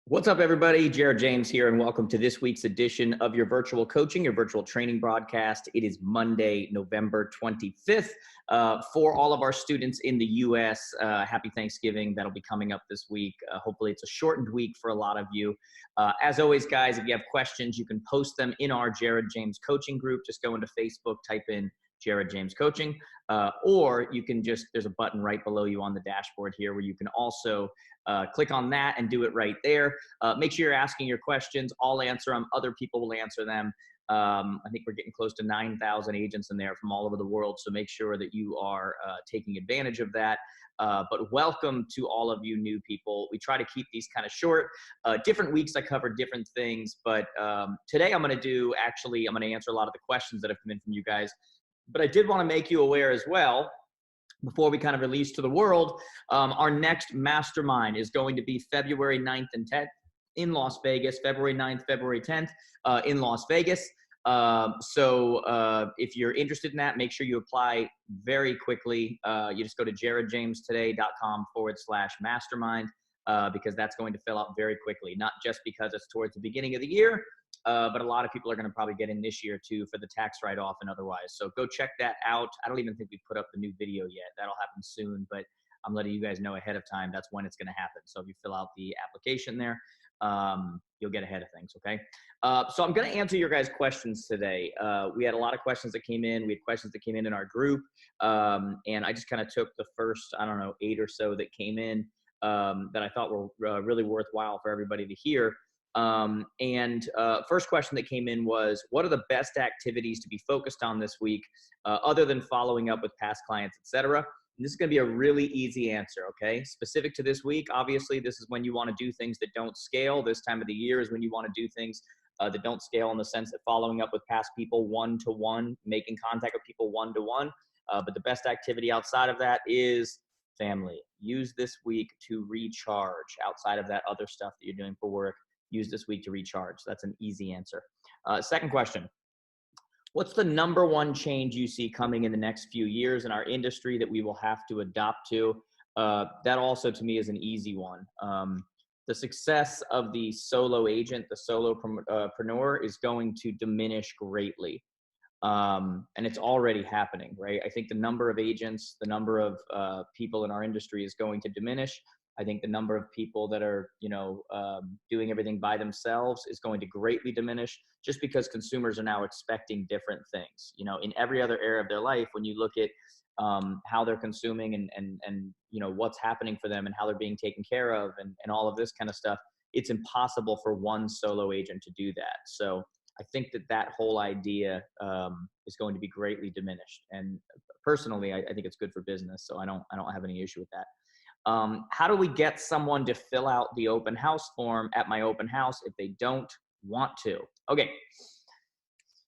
What's up, everybody? Jared James here, and welcome to this week's edition of your virtual coaching, your virtual training broadcast. It is Monday, November 25th. For all of our students in the U.S., happy Thanksgiving. That'll be coming up this week. Hopefully, it's a shortened week for a lot of you. As always, guys, if you have questions, you can post them in our Jared James coaching group. Just go into Facebook, type in Jared James Coaching, or you can there's a button right below you on the dashboard here where you can also click on that and do it right there. Make sure you're asking your questions. I'll answer them. Other people will answer them. I think we're getting close to 9,000 agents in there from all over the world, so make sure that you are taking advantage of that. But welcome to all of you new people. We try to keep these kind of short. Different weeks I cover different things, but today I'm going to answer a lot of the questions that have come in from you guys. But I did want to make you aware as well, before we kind of release to the world, our next mastermind is going to be February 9th and 10th in Las Vegas, February 9th, February 10th in Las Vegas. So if you're interested in that, make sure you apply very quickly. You just go to jaredjamestoday.com/mastermind because that's going to fill out very quickly, not just because it's towards the beginning of the year, but a lot of people are going to probably get in this year too for the tax write-off and otherwise. So go check that out. I don't even think we put up the new video yet. That'll happen soon, but I'm letting you guys know ahead of time. That's when it's going to happen. So if you fill out the application there, you'll get ahead of things. Okay. So I'm going to answer your guys' questions today. We had a lot of questions that came in. We had questions that came in our group. And I just kind of took the first, 8 or so that came in that I thought were really worthwhile for everybody to hear. First question that came in was, what are the best activities to be focused on this week, other than following up with past clients, etc.? This is going to be a really easy answer, okay? Specific to this week, obviously, this is when you want to do things that don't scale. This time of the year is when you want to do things that don't scale, in the sense that following up with past people one-to-one, making contact with people one-to-one. But the best activity outside of that is family. Use this week to recharge outside of that other stuff that you're doing for work. Use this week to recharge. That's an easy answer. Second question. What's the number one change you see coming in the next few years in our industry that we will have to adopt to? That also, to me, is an easy one. The success of the solo agent, the solopreneur, is going to diminish greatly. And it's already happening, right? I think the number of agents, the number of people in our industry is going to diminish. I think the number of people that are, doing everything by themselves is going to greatly diminish, just because consumers are now expecting different things. In every other area of their life, when you look at how they're consuming and what's happening for them and how they're being taken care of and all of this kind of stuff, it's impossible for one solo agent to do that. So I think that whole idea is going to be greatly diminished. And personally, I think it's good for business. So I don't have any issue with that. How do we get someone to fill out the open house form at my open house if they don't want to? Okay.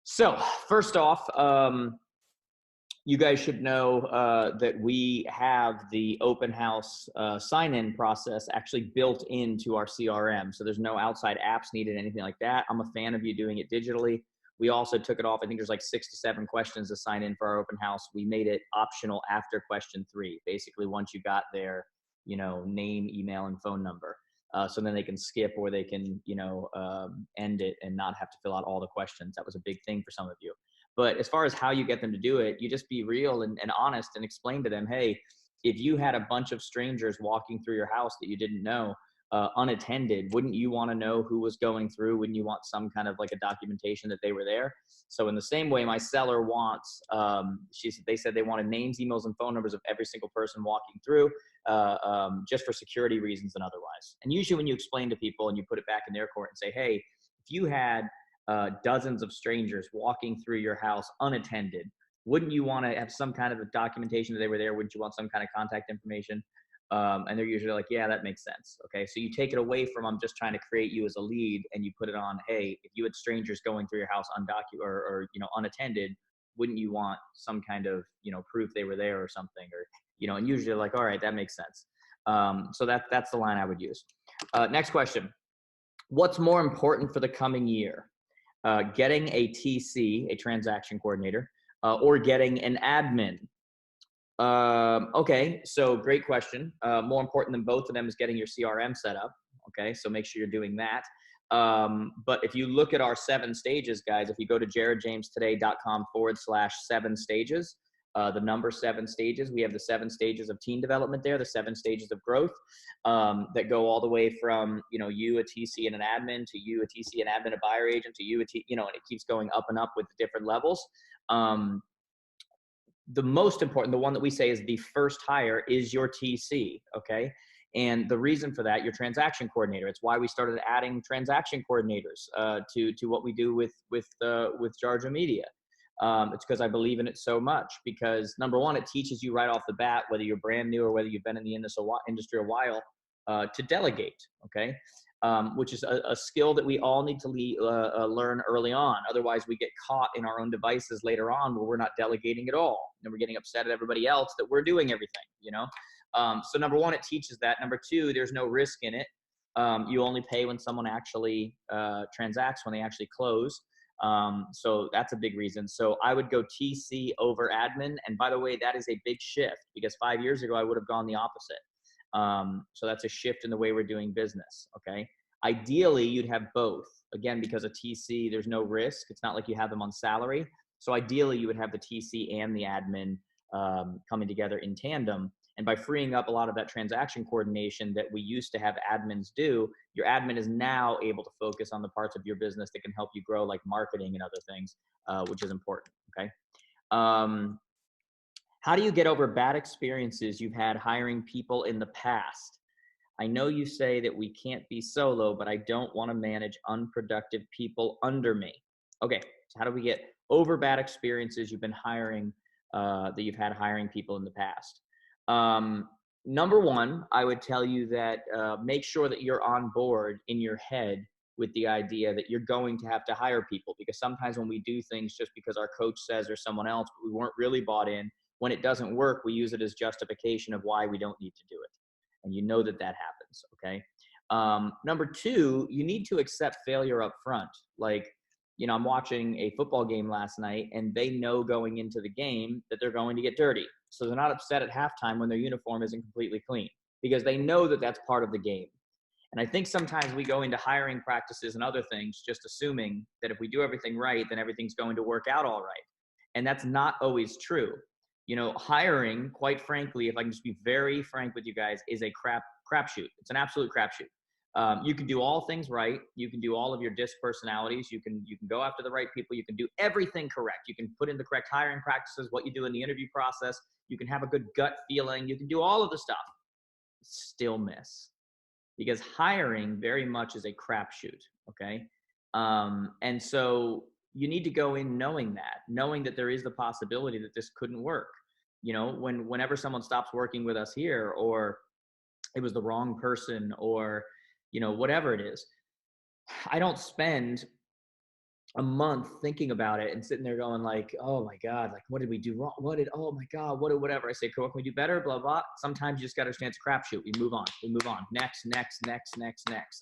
So first off, you guys should know that we have the open house sign-in process actually built into our CRM. So there's no outside apps needed, anything like that. I'm a fan of you doing it digitally. We also took it off. I think there's like 6 to 7 questions to sign in for our open house. We made it optional after question 3. Basically, once you got there, name, email, and phone number. So then they can skip, or they can, end it and not have to fill out all the questions. That was a big thing for some of you. But as far as how you get them to do it, you just be real and honest and explain to them, hey, if you had a bunch of strangers walking through your house that you didn't know, unattended, wouldn't you want to know who was going through? Wouldn't you want some kind of like a documentation that they were there? So in the same way, my seller wants, they said they wanted names, emails, and phone numbers of every single person walking through, just for security reasons and otherwise. And usually when you explain to people and you put it back in their court and say, hey, if you had dozens of strangers walking through your house unattended, wouldn't you want to have some kind of a documentation that they were there? Wouldn't you want some kind of contact information? And they're usually like, yeah, that makes sense. Okay. So you take it away from, I'm just trying to create you as a lead, and you put it on, hey, if you had strangers going through your house or unattended, wouldn't you want some kind of, proof they were there or something, or, and usually like, all right, that makes sense. So that's the line I would use. Next question. What's more important for the coming year? Getting a TC, a transaction coordinator, or getting an admin? Okay, so great question. More important than both of them is getting your CRM set up. Okay, so make sure you're doing that. But if you look at our 7 stages, guys, if you go to jaredjamestoday.com/7 stages, the number 7 stages, we have the 7 stages of team development there, the 7 stages of growth, that go all the way from, you, a TC and an admin, to you, a TC, an admin, a buyer agent, to you, and it keeps going up and up with the different levels. The most important, the one that we say is the first hire, is your TC, okay? And the reason for that, your transaction coordinator. It's why we started adding transaction coordinators to what we do with Jarja Media. It's because I believe in it so much. Because number one, it teaches you right off the bat, whether you're brand new or whether you've been in the industry a while, to delegate, okay? Which is a skill that we all need to learn early on. Otherwise, we get caught in our own devices later on where we're not delegating at all. And we're getting upset at everybody else that we're doing everything, So number one, it teaches that. Number two, there's no risk in it. You only pay when someone actually transacts, when they actually close. So that's a big reason. So I would go TC over admin. And by the way, that is a big shift, because 5 years ago, I would have gone the opposite. So that's a shift in the way we're doing business. Okay. Ideally, you'd have both. Again, because of TC, there's no risk. It's not like you have them on salary. So ideally, you would have the TC and the admin coming together in tandem. And by freeing up a lot of that transaction coordination that we used to have admins do, your admin is now able to focus on the parts of your business that can help you grow, like marketing and other things, which is important. Okay. How do you get over bad experiences you've had hiring people in the past? I know you say that we can't be solo, but I don't want to manage unproductive people under me. Okay, so how do we get over bad experiences you've been hiring, that you've had hiring people in the past? Number one, I would tell you that make sure that you're on board in your head with the idea that you're going to have to hire people, because sometimes when we do things just because our coach says or someone else, but we weren't really bought in, when it doesn't work, we use it as justification of why we don't need to do it. And that happens, okay? Number two, you need to accept failure up front. Like, I'm watching a football game last night, and they know going into the game that they're going to get dirty. So they're not upset at halftime when their uniform isn't completely clean, because they know that that's part of the game. And I think sometimes we go into hiring practices and other things just assuming that if we do everything right, then everything's going to work out all right. And that's not always true. Hiring, quite frankly, if I can just be very frank with you guys, is a crapshoot. It's an absolute crapshoot. You can do all things right. You can do all of your DISC personalities. You can go after the right people. You can do everything correct. You can put in the correct hiring practices, what you do in the interview process. You can have a good gut feeling. You can do all of the stuff. Still miss. Because hiring very much is a crapshoot, okay? And so you need to go in knowing that there is the possibility that this couldn't work. Whenever someone stops working with us here, or it was the wrong person, or, whatever it is, I don't spend a month thinking about it and sitting there going like, oh my God, like, what did we do wrong? Oh my God, whatever. I say, what can we do better? Blah, blah. Sometimes you just got to understand it's a crapshoot. We move on. Next.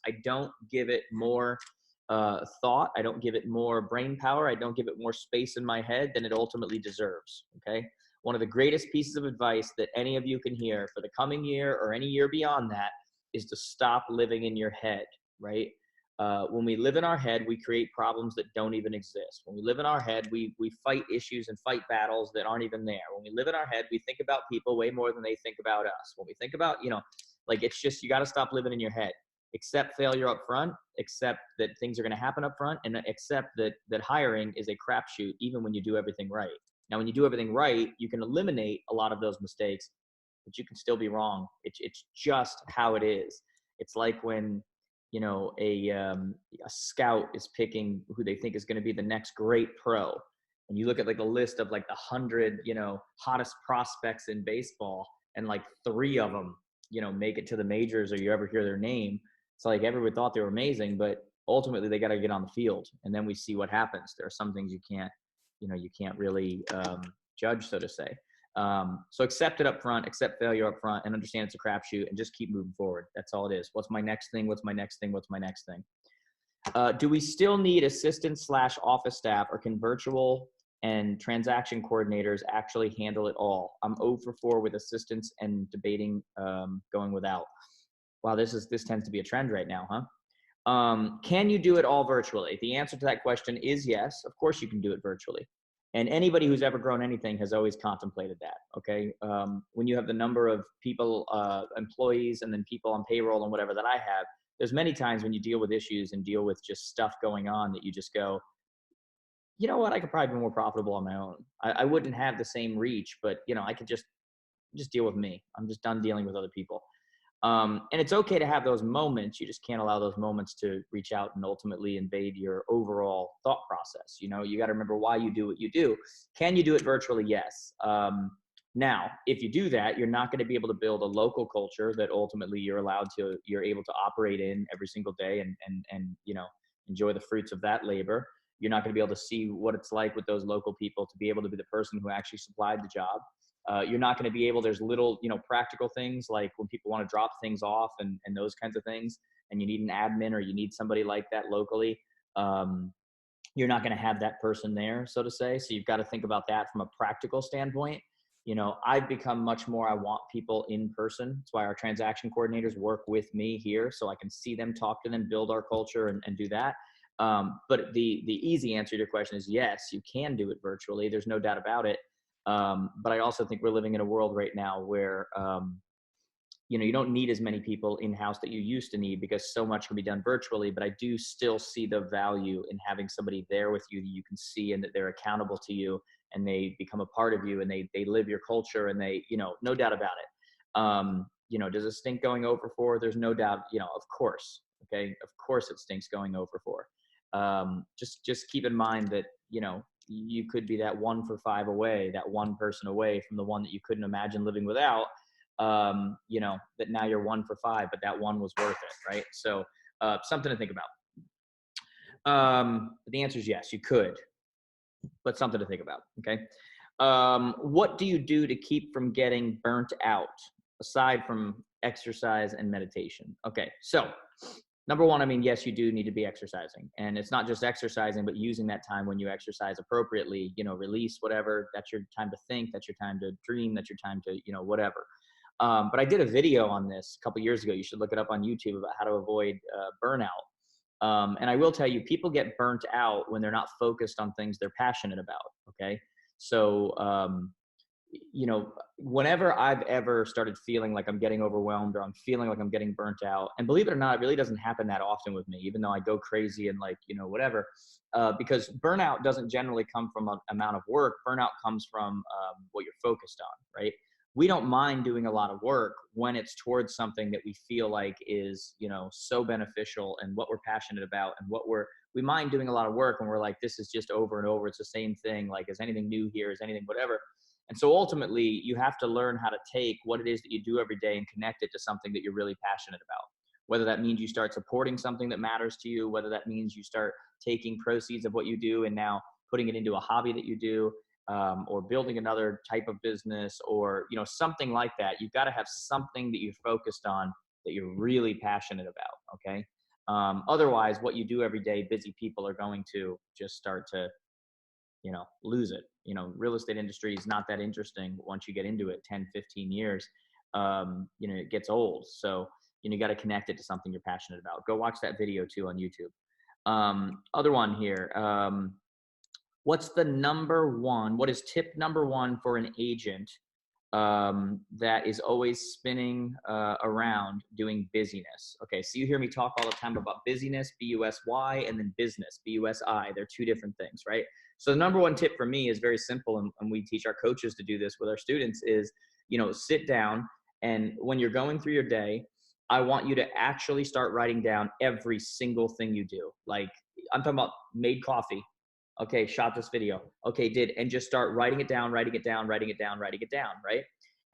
I don't give it more thought. I don't give it more brain power. I don't give it more space in my head than it ultimately deserves. Okay. One of the greatest pieces of advice that any of you can hear for the coming year or any year beyond that is to stop living in your head, right? When we live in our head, we create problems that don't even exist. When we live in our head, we fight issues and fight battles that aren't even there. When we live in our head, we think about people way more than they think about us. When we think about, it's just, you got to stop living in your head. Accept failure up front, accept that things are going to happen up front, and accept that hiring is a crapshoot even when you do everything right. Now, when you do everything right, you can eliminate a lot of those mistakes, but you can still be wrong. It's just how it is. It's like when, a scout is picking who they think is going to be the next great pro. And you look at like a list of like the 100, hottest prospects in baseball, and like 3 of them, make it to the majors, or you ever hear their name. It's like everyone thought they were amazing, but ultimately they got to get on the field, and then we see what happens. There are some things you can't really judge, so to say. So accept it up front, accept failure up front, and understand it's a crapshoot, and just keep moving forward. That's all it is. What's my next thing? What's my next thing? What's my next thing? Do we still need assistants/office staff, or can virtual and transaction coordinators actually handle it all? I'm 0 for 4 with assistants and debating going without. Wow, this tends to be a trend right now, huh? Can you do it all virtually? The answer to that question is yes. Of course, you can do it virtually. And anybody who's ever grown anything has always contemplated that. Okay. When you have the number of people, employees, and then people on payroll and whatever that I have, there's many times when you deal with issues and deal with just stuff going on that you just go, you know what, I could probably be more profitable on my own. I wouldn't have the same reach, but I could just deal with me. I'm just done dealing with other people. And it's okay to have those moments. You just can't allow those moments to reach out and ultimately invade your overall thought process. You got to remember why you do what you do. Can you do it virtually? Yes. Now, if you do that, you're not going to be able to build a local culture that ultimately you're able to operate in every single day and enjoy the fruits of that labor. You're not going to be able to see what it's like with those local people to be able to be the person who actually supplied the job. You're not going to be able, there's little, practical things like when people want to drop things off and those kinds of things, and you need an admin or you need somebody like that locally. You're not going to have that person there, so to say. So you've got to think about that from a practical standpoint. I've become much more, I want people in person. That's why our transaction coordinators work with me here so I can see them, talk to them, build our culture and do that. But the easy answer to your question is yes, you can do it virtually. There's no doubt about it. But I also think we're living in a world right now where, you don't need as many people in-house that you used to need because so much can be done virtually. But I do still see the value in having somebody there with you that you can see and that they're accountable to you and they become a part of you and they live your culture and they, no doubt about it. Does it stink going over for? There's no doubt, of course. Okay. Of course it stinks going over for. Just keep in mind that, you could be that 1 for 5 away, that one person away from the one that you couldn't imagine living without, that now you're 1 for 5, but that one was worth it. Right. So, something to think about. The answer is yes, you could, but something to think about. Okay. What do you do to keep from getting burnt out aside from exercise and meditation? Okay. So, number one, yes, you do need to be exercising, and it's not just exercising, but using that time when you exercise appropriately, release whatever. That's your time to think. That's your time to dream. That's your time to, whatever. But I did a video on this a couple years ago. You should look it up on YouTube about how to avoid burnout. And I will tell you, people get burnt out when they're not focused on things they're passionate about. Okay. So, whenever I've ever started feeling like I'm getting overwhelmed or I'm feeling like I'm getting burnt out, and believe it or not, it really doesn't happen that often with me, even though I go crazy and whatever, because burnout doesn't generally come from an amount of work. Burnout comes from what you're focused on, right? We don't mind doing a lot of work when it's towards something that we feel like is, so beneficial and what we're passionate about and we mind doing a lot of work when we're like, this is just over and over. It's the same thing. Like, is anything new here? Is anything, whatever. And so ultimately, you have to learn how to take what it is that you do every day and connect it to something that you're really passionate about. Whether that means you start supporting something that matters to you, whether that means you start taking proceeds of what you do and now putting it into a hobby that you do, or building another type of business or, something like that. You've got to have something that you're focused on that you're really passionate about. Okay. Otherwise, what you do every day, busy people are going to just start to lose it. Real estate industry is not that interesting once you get into it 10, 15 years. It gets old. So, you got to connect it to something you're passionate about. Go watch that video too on YouTube. Other one here. What is tip number one for an agent that is always spinning around doing busyness? Okay, so you hear me talk all the time about busyness, B-U-S-Y, and then business, B-U-S-I. They're two different things, right? So the number one tip for me is very simple, and we teach our coaches to do this with our students is, sit down, and when you're going through your day, I want you to actually start writing down every single thing you do. Like, I'm talking about made coffee. Okay, shot this video. Okay, and just start writing it down, right?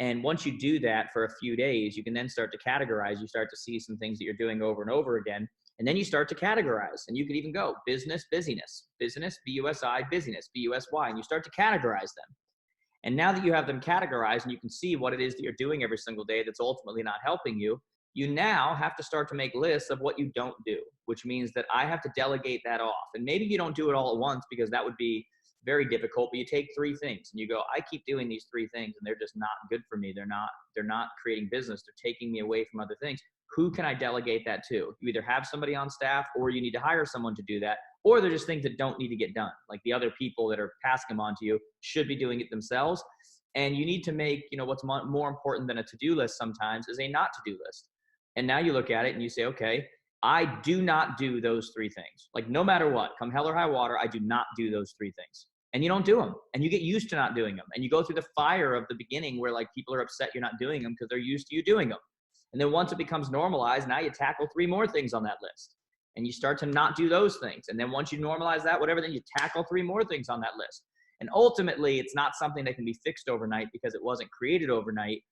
And once you do that for a few days, you can then start to categorize. You start to see some things that you're doing over and over again. And then you start to categorize. And you could even go business, busyness, business, B-U-S-I, busyness, B-U-S-Y. And you start to categorize them. And now that you have them categorized and you can see what it is that you're doing every single day that's ultimately not helping you, you now have to start to make lists of what you don't do, which means that I have to delegate that off. And maybe you don't do it all at once because that would be very difficult, but you take 3 things and you go, I keep doing these 3 things and they're just not good for me. They're not creating business. They're taking me away from other things. who can I delegate that to? You either have somebody on staff or you need to hire someone to do that, or they're just things that don't need to get done. Like the other people that are passing them on to you should be doing it themselves. And you need to make, what's more important than a to-do list sometimes is a not to-do list. And now you look at it and you say, okay, I do not do those three things. Like no matter what, come hell or high water, I do not do those three things. And you don't do them, and you get used to not doing them. And you go through the fire of the beginning where like people are upset you're not doing them because they're used to you doing them. And then once it becomes normalized, now you tackle three more things on that list. And you start to not do those things. And then once you normalize that, whatever, then you tackle three more things on that list. And ultimately, it's not something that can be fixed overnight because it wasn't created overnight.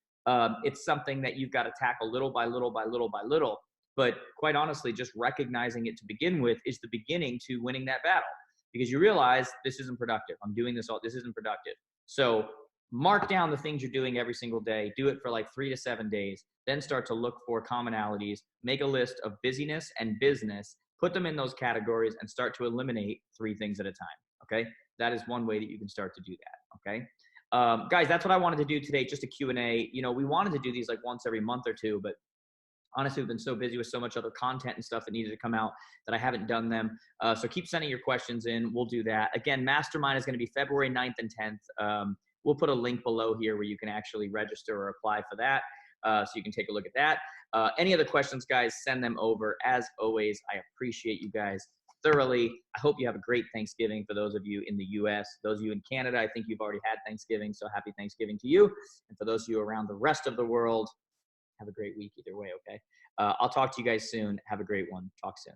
It's something that you've got to tackle little by little by little by little. But quite honestly, just recognizing it to begin with is the beginning to winning that battle, because you realize this isn't productive. I'm doing this all. This isn't productive. So mark down the things you're doing every single day. Do it for like 3 to 7 days. Then start to look for commonalities. Make a list of busyness and business. Put them in those categories and start to eliminate 3 things at a time. Okay. That is one way that you can start to do that. Okay. Guys, that's what I wanted to do today. Just a Q&A. We wanted to do these like once every month or two, but honestly, we've been so busy with so much other content and stuff that needed to come out that I haven't done them. So keep sending your questions in. We'll do that. Again, Mastermind is going to be February 9th and 10th. We'll put a link below here where you can actually register or apply for that. So you can take a look at that. Any other questions, guys, send them over. As always, I appreciate you guys thoroughly. I hope you have a great Thanksgiving for those of you in the U.S. Those of you in Canada, I think you've already had Thanksgiving, so happy Thanksgiving to you. And for those of you around the rest of the world, have a great week either way, okay? I'll talk to you guys soon. Have a great one. Talk soon.